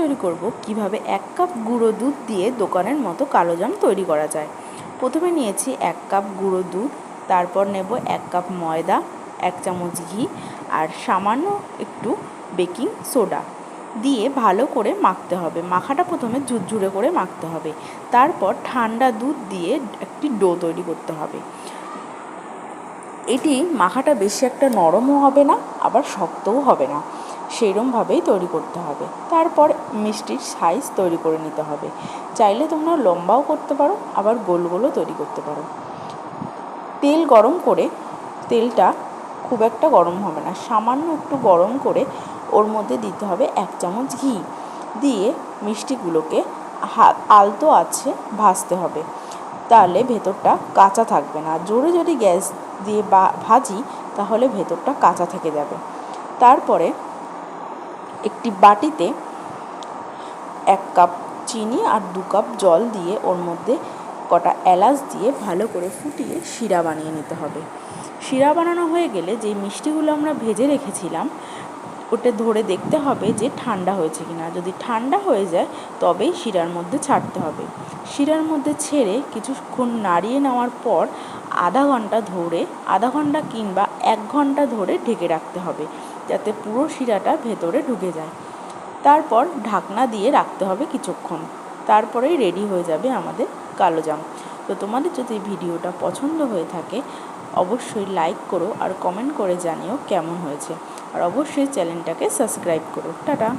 তৈরি করব কিভাবে 1 কাপ গুঁড়ো দুধ দিয়ে দোকানের মতো কালো জাম তৈরি করা যায়। প্রথমে নিয়েছি 1 কাপ গুঁড়ো দুধ, তারপর নেব 1 কাপ ময়দা, 1 চামচ ঘি আর সামান্য একটু বেকিং সোডা দিয়ে ভালো করে মাখতে হবে। মাখাটা প্রথমে ঝুরঝুরে করে মাখতে হবে। তারপর ঠান্ডা দুধ দিয়ে একটি ডো তৈরি করতে হবে। এটি মাখাটা বেশি একটা নরমও হবে না, আবার শক্তও হবে না, সেইরকমভাবেই তৈরি করতে হবে। তারপর মিষ্টির সাইজ তৈরি করে নিতে হবে। চাইলে তোমরা লম্বাও করতে পারো, আবার গোল গোলও তৈরি করতে পারো। তেল গরম করে, তেলটা খুব একটা গরম হবে না, সামান্য একটু গরম করে ওর মধ্যে দিতে হবে 1 চামচ ঘি দিয়ে মিষ্টিগুলোকে আলতো আছে ভাজতে হবে। তাহলে ভেতরটা কাঁচা থাকবে না। জোরে যদি গ্যাস দিয়ে ভাজি তাহলে ভেতরটা কাঁচা থেকে যাবে। তারপরে একটি বাটিতে 1 কাপ চিনি আর 2 কাপ জল দিয়ে ওর মধ্যে কটা এলাচ দিয়ে ভালো করে ফুটিয়ে শিরা বানিয়ে নিতে হবে। শিরা বানানো হয়ে গেলে যে মিষ্টিগুলো আমরা ভেজে রেখেছিলাম ওটা ধরে দেখতে হবে যে ঠান্ডা হয়েছে কিনা। যদি ঠান্ডা হয়ে যায় তবেই শিরার মধ্যে ছাড়তে হবে। শিরার মধ্যে ছেড়ে কিছুক্ষণ নাড়িয়ে নেওয়ার পর আধা ঘন্টা কিংবা 1 ঘন্টা ধরে ঢেকে রাখতে হবে, যাতে পুরো শিরাটা ভেতরে ঢুকে যায়। তারপর ঢাকনা দিয়ে রাখতে হবে কিছুক্ষণ। তারপরেই রেডি হয়ে যাবে আমাদের কালো জাম। তো তোমাদের যদি ভিডিওটা পছন্দ হয়ে থাকে অবশ্যই লাইক করো আর কমেন্ট করে জানিও কেমন হয়েছে, আর অবশ্যই চ্যানেলটাকে সাবস্ক্রাইব করো। টাটা।